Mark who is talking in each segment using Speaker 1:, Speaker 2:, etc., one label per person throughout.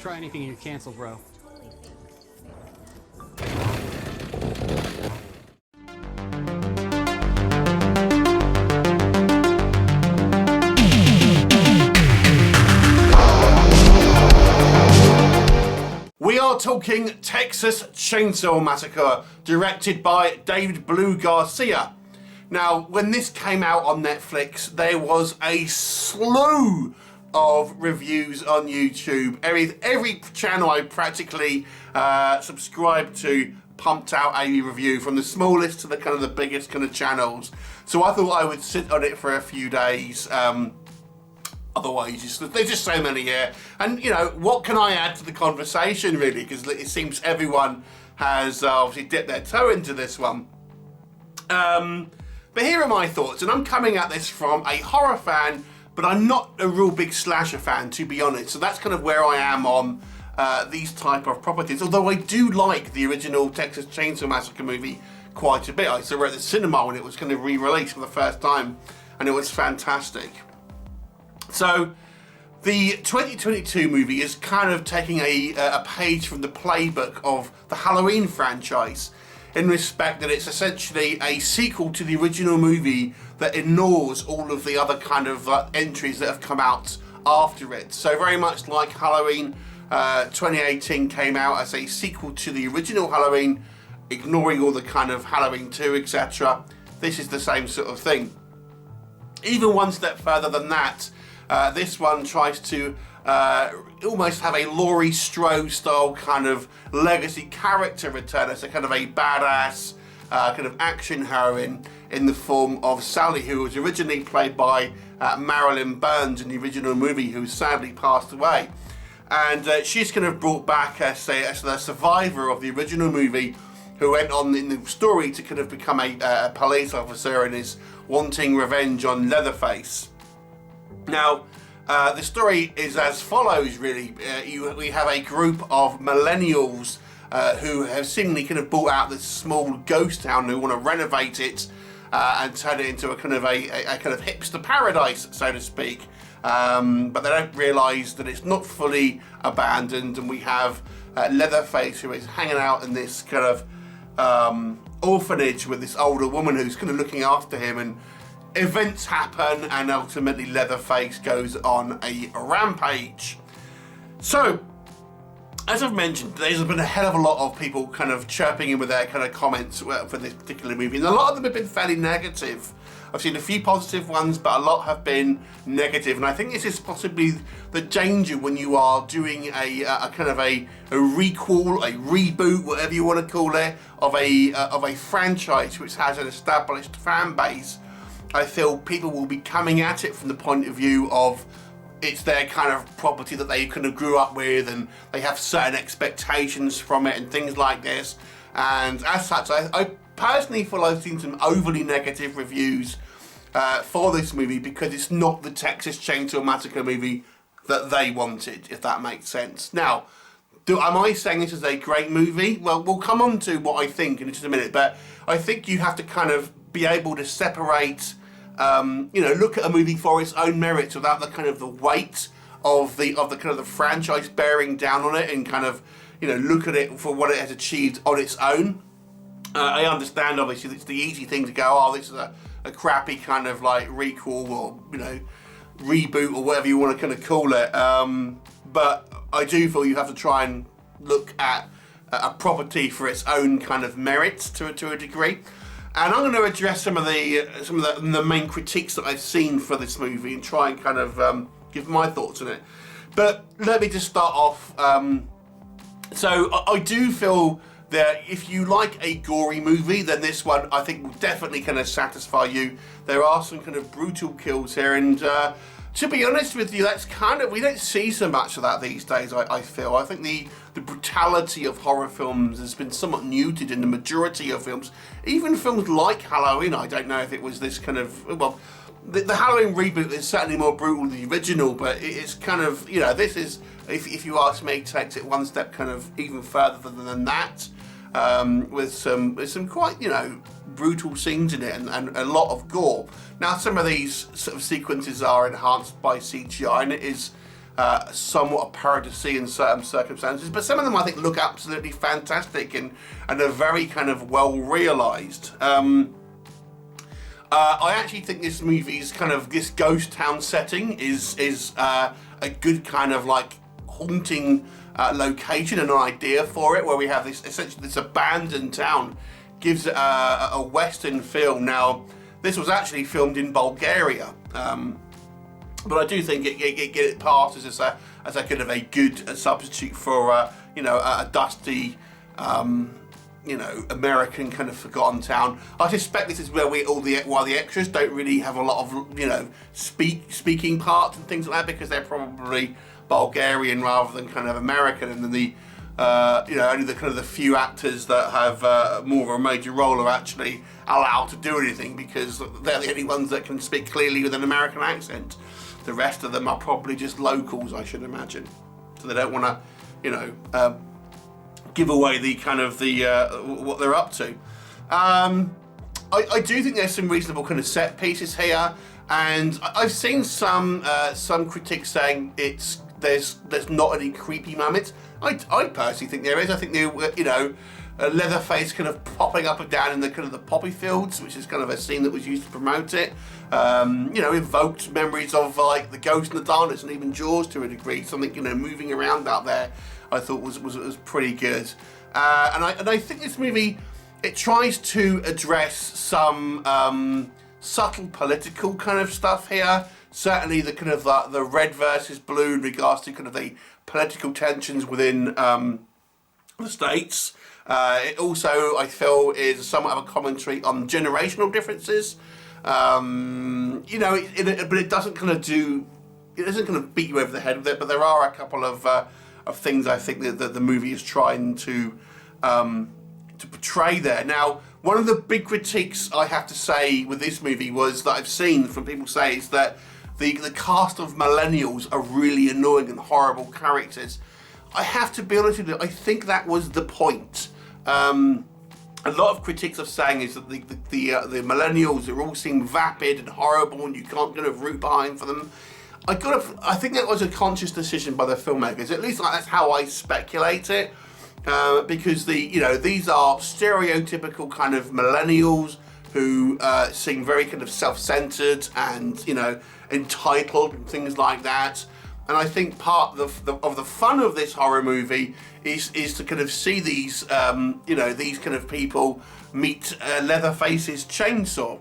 Speaker 1: Try anything, you cancel, bro.
Speaker 2: We are talking Texas Chainsaw Massacre, directed by David Blue Garcia. Now, when this came out on Netflix, there was a slew of reviews on YouTube. Every channel I practically subscribed to pumped out a review, from the smallest to the kind of the biggest kind of channels. So I thought I would sit on it for a few days. Otherwise, there's just so many here. And, you know, what can I add to the conversation, really? Because it seems everyone has obviously dipped their toe into this one. But here are my thoughts. And I'm coming at this from a horror fan, but I'm not a real big slasher fan, to be honest. So that's kind of where I am on these type of properties. Although I do like the original Texas Chainsaw Massacre movie quite a bit. I saw it at the cinema when it was kind of re-released for the first time, and it was fantastic. So, the 2022 movie is kind of taking a page from the playbook of the Halloween franchise, in respect that it's essentially a sequel to the original movie that ignores all of the other kind of entries that have come out after it. So very much like Halloween 2018 came out as a sequel to the original Halloween, ignoring all the kind of Halloween 2, etc. This is the same sort of thing. Even one step further than that, this one tries to almost have a Laurie Strode style kind of legacy character return as a kind of a badass kind of action heroine in the form of Sally, who was originally played by Marilyn Burns in the original movie, who sadly passed away. And she's kind of brought back as the survivor of the original movie, who went on in the story to kind of become a police officer and is wanting revenge on Leatherface. Now, the story is as follows, really. We have a group of millennials who have seemingly kind of bought out this small ghost town, who want to renovate it and turn it into a kind of hipster paradise, so to speak. But they don't realise that it's not fully abandoned, and we have Leatherface, who is hanging out in this kind of orphanage with this older woman who's kind of looking after him, and events happen, and ultimately Leatherface goes on a rampage. So, as I've mentioned, there's been a hell of a lot of people kind of chirping in with their kind of comments for this particular movie, and a lot of them have been fairly negative. I've seen a few positive ones, but a lot have been negative, and I think this is possibly the danger when you are doing a kind of a requel, a reboot, whatever you want to call it, of a franchise which has an established fan base. I feel people will be coming at it from the point of view of it's their kind of property that they kind of grew up with, and they have certain expectations from it and things like this. And as such, I personally feel I've seen some overly negative reviews for this movie, because it's not the Texas Chainsaw Massacre movie that they wanted, if that makes sense. Now, am I saying this is a great movie? Well, we'll come on to what I think in just a minute, but I think you have to kind of be able to separate, look at a movie for its own merits without the kind of the weight of the kind of the franchise bearing down on it, and kind of, look at it for what it has achieved on its own. I understand, obviously, it's the easy thing to go, oh, this is a crappy kind of like requel or, reboot or whatever you want to kind of call it. But I do feel you have to try and look at a property for its own kind of merits to a degree. And I'm going to address some of the main critiques that I've seen for this movie and try and kind of give my thoughts on it. But let me just start off. So I do feel that if you like a gory movie, then this one I think will definitely kind of satisfy you. There are some kind of brutal kills here, and to be honest with you, that's kind of, we don't see so much of that these days, I feel. I think the brutality of horror films has been somewhat muted in the majority of films. Even films like Halloween, I don't know if it was this kind of, well, the Halloween reboot is certainly more brutal than the original, but it's kind of, this is, if you ask me, takes it one step kind of even further than that. With some quite, brutal scenes in it, and a lot of gore. Now, some of these sort of sequences are enhanced by CGI, and it is somewhat apparent to see in certain circumstances, but some of them I think look absolutely fantastic and are very kind of well realised. I actually think this movie's kind of, this ghost town setting is a good kind of like haunting location and an idea for it, where we have this essentially this abandoned town, gives it a Western feel. Now, this was actually filmed in Bulgaria, but I do think it passes as a kind of a good substitute for you know, a dusty you know, American kind of forgotten town. I suspect this is where while the extras don't really have a lot of, you know, speaking parts and things like that, because they're probably Bulgarian rather than kind of American, and then the you know, only the kind of the few actors that have more of a major role are actually allowed to do anything, because they're the only ones that can speak clearly with an American accent. The rest of them are probably just locals, I should imagine, so they don't want to, you know, give away the kind of the what they're up to. I do think there's some reasonable kind of set pieces here, and I've seen some critics saying there's not any creepy moments. I personally think there is. I think there, you know, Leatherface kind of popping up and down in the kind of the poppy fields, which is kind of a scene that was used to promote it. You know, evoked memories of like The Ghost in the Darkness and even Jaws to a degree. Something, you know, moving around out there, I thought was pretty good. And I think this movie, it tries to address some subtle political kind of stuff here. Certainly the kind of the red versus blue in regards to kind of the political tensions within the States. It also, I feel, is somewhat of a commentary on generational differences. You know, but it doesn't kind of do, it doesn't kind of beat you over the head with it, but there are a couple of things I think that the movie is trying to portray there. Now, one of the big critiques I have to say with this movie was that I've seen from people say is that the cast of millennials are really annoying and horrible characters. I have to be honest with you, I think that was the point. A lot of critics are saying is that the millennials all seem vapid and horrible, and you can't kind of root behind for them. I think that was a conscious decision by the filmmakers. At least that's how I speculate it, because you know, these are stereotypical kind of millennials who seem very kind of self-centered and, you know, entitled and things like that. And I think part of the fun of this horror movie is to kind of see these you know, these kind of people meet Leatherface's chainsaw.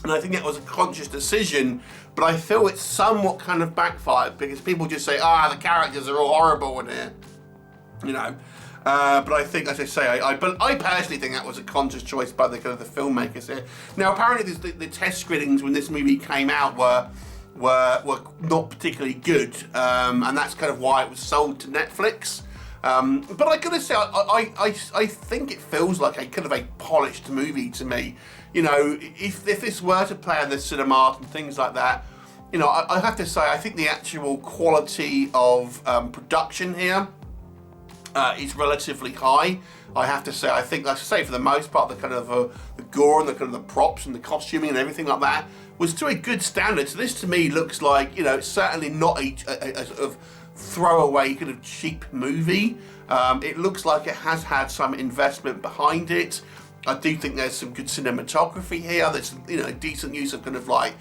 Speaker 2: And I think that was a conscious decision, but I feel it's somewhat kind of backfired, because people just say, the characters are all horrible in here, you know. But I think, as I say, I personally think that was a conscious choice by the kind of the filmmakers here. Now, apparently, the test screenings when this movie came out were not particularly good, and that's kind of why it was sold to Netflix. But I gotta say, I think it feels like a kind of a polished movie to me. You know, if this were to play in the cinema and things like that, you know, I have to say, I think the actual quality of production here is relatively high. I have to say, I think, like I say, for the most part, the kind of the gore and the kind of the props and the costuming and everything like that was to a good standard. So this to me looks like, you know, it's certainly not a sort of throwaway kind of cheap movie. It looks like it has had some investment behind it. I do think there's some good cinematography here. There's, you know, decent use of kind of like,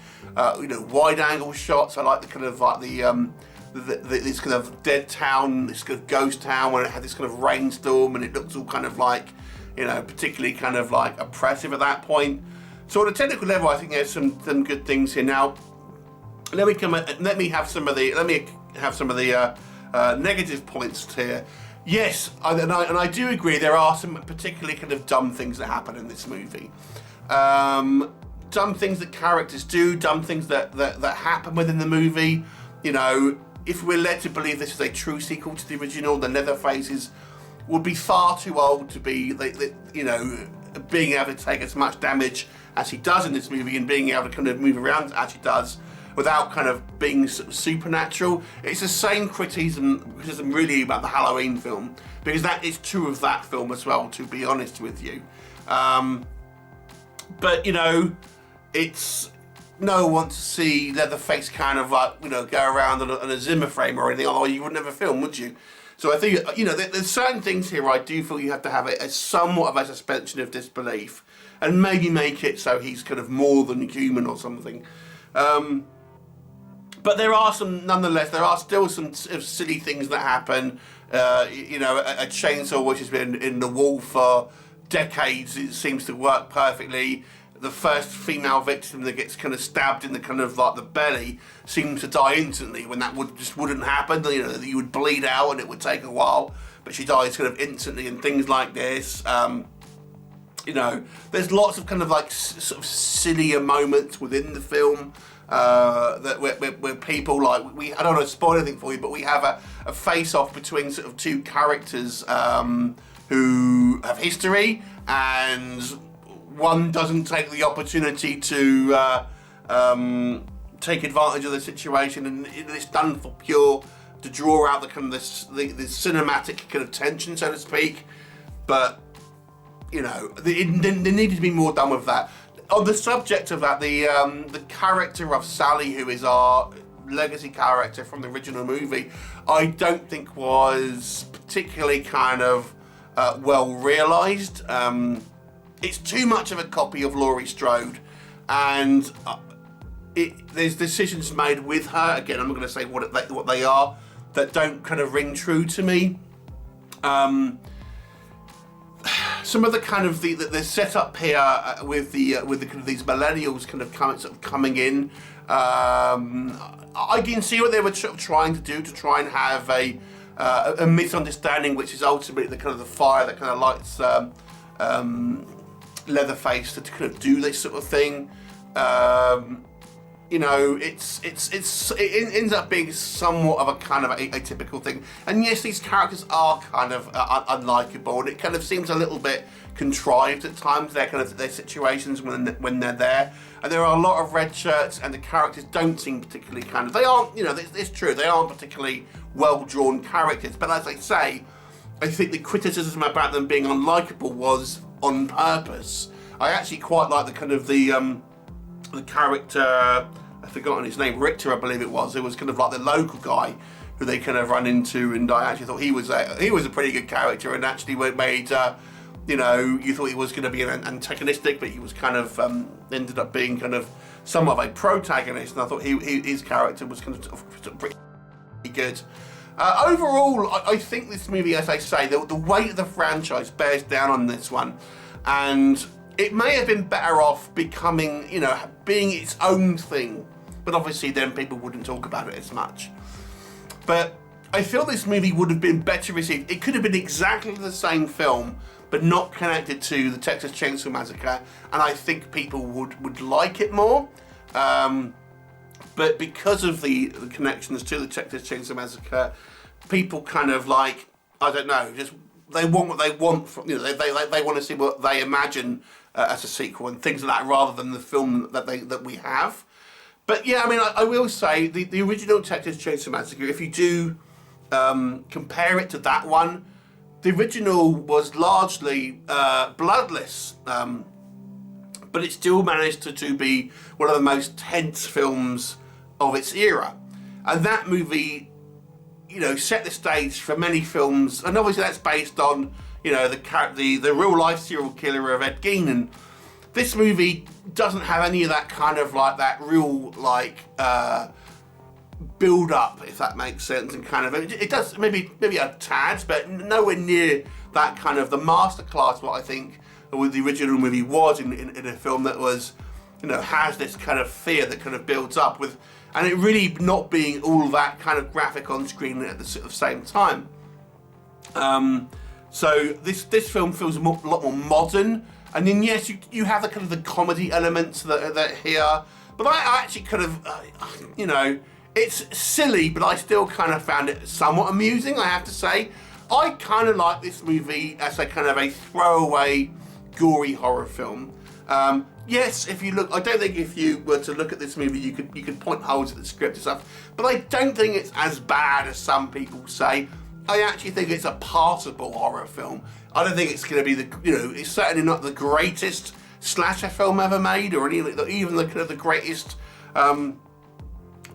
Speaker 2: you know, wide angle shots. I like the kind of like this kind of dead town, this kind of ghost town where it had this kind of rainstorm and it looks all kind of like, you know, particularly kind of like oppressive at that point. So on a technical level, I think there's some good things here. Now, let me have some of the negative points here. Yes, and I do agree there are some particularly kind of dumb things that happen in this movie. Dumb things that characters do, dumb things that happen within the movie. You know, if we're led to believe this is a true sequel to the original, then Leatherface would be far too old to be, you know, being able to take as much damage as he does in this movie and being able to kind of move around as he does without kind of being supernatural. It's the same criticism really about the Halloween film, because that is true of that film as well, to be honest with you. But, you know, it's no one wants to see Leatherface kind of like, you know, go around on a Zimmer frame or anything, otherwise you would never film, would you? So I think, you know, there's certain things here I do feel you have to have a somewhat of a suspension of disbelief, and maybe make it so he's kind of more than human or something. But there are some, nonetheless, there are still some silly things that happen. You know, a chainsaw which has been in the wall for decades, it seems to work perfectly. The first female victim that gets kind of stabbed in the kind of like the belly seems to die instantly, when that just wouldn't happen. You know, you would bleed out and it would take a while, but she dies kind of instantly, and things like this. You know, there's lots of kind of like sort of sillier moments within the film. That where people like, I don't want to spoil anything for you, but we have a face-off between sort of two characters who have history, and one doesn't take the opportunity to take advantage of the situation, and it's done for pure to draw out the kind of the cinematic kind of tension, so to speak. But you know, there needed to be more done with that. On the subject of that, the character of Sally, who is our legacy character from the original movie, I don't think was particularly kind of well realised. It's too much of a copy of Laurie Strode, and there's decisions made with her. Again, I'm not going to say what they are, that don't kind of ring true to me. Some of the kind of the setup here with the kind of these millennials kind of coming in, I can see what they were trying to do, to try and have a misunderstanding, which is ultimately the kind of the fire that kind of lights Leatherface to kind of do this sort of thing. You know, it ends up being somewhat of a kind of a typical thing. And yes, these characters are kind of unlikable, and it kind of seems a little bit contrived at times. Their situations when they're there, and there are a lot of red shirts, and the characters don't seem particularly kind of. They aren't, you know, it's true, they aren't particularly well drawn characters. But as I say, I think the criticism about them being unlikable was on purpose. I actually quite like the kind of the character, I've forgotten his name, Richter, I believe it was. It was kind of like the local guy who they kind of run into, and I actually thought he was a pretty good character, and actually made, you know, you thought he was going to be an antagonistic, but he was kind of ended up being kind of somewhat of a protagonist, and I thought his character was kind of pretty good. Overall, I think this movie, as I say, the weight of the franchise bears down on this one, and it may have been better off becoming, you know, being its own thing, but obviously then people wouldn't talk about it as much. But I feel this movie would have been better received. It could have been exactly the same film, but not connected to the Texas Chainsaw Massacre, and I think people would like it more. But because of the connections to the Texas Chainsaw Massacre, people kind of like, I don't know, just they want what they want from, you know, they want to see what they imagine as a sequel and things like that, rather than the film that we have. But yeah, I mean, I will say the original Texas Chainsaw Massacre, if you do compare it to that one, the original was largely bloodless, but it still managed to be one of the most tense films of its era. And that movie, you know, set the stage for many films, and obviously that's based on, you know, the real life serial killer of Ed Gein. And this movie doesn't have any of that kind of like that real like build up, if that makes sense, and kind of it does maybe a tad, but nowhere near that kind of the masterclass what I think with the original movie was in a film that was, you know, has this kind of fear that kind of builds up with, and it really not being all that kind of graphic on screen at the sort of same time. So this film feels a lot more modern, and then yes, you have the kind of the comedy elements that here, but I actually kind of, you know, it's silly, but I still kind of found it somewhat amusing, I have to say. I kind of like this movie as a kind of a throwaway, gory horror film. Yes, if you look, I don't think if you were to look at this movie, you could point holes at the script and stuff, but I don't think it's as bad as some people say. I actually think it's a passable horror film. I don't think it's going to be it's certainly not the greatest slasher film ever made, or even the greatest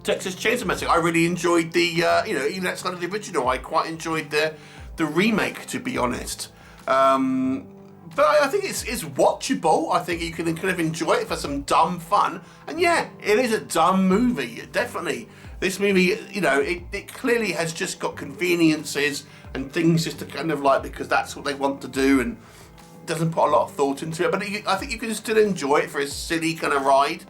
Speaker 2: Texas Chainsaw Massacre. I really enjoyed the, even outside of the original, I quite enjoyed the remake, to be honest. But I think it's watchable. I think you can kind of enjoy it for some dumb fun. And yeah, it is a dumb movie, definitely. This movie, it clearly has just got conveniences and things just to kind of like, because that's what they want to do, and doesn't put a lot of thought into it. But I think you can still enjoy it for a silly kind of ride.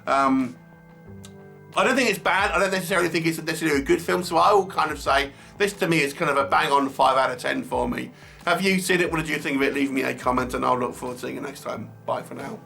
Speaker 2: I don't think it's bad. I don't necessarily think it's necessarily a good film. So I will kind of say this to me is kind of a bang on 5 out of 10 for me. Have you seen it? What did you think of it? Leave me a comment and I'll look forward to seeing you next time. Bye for now.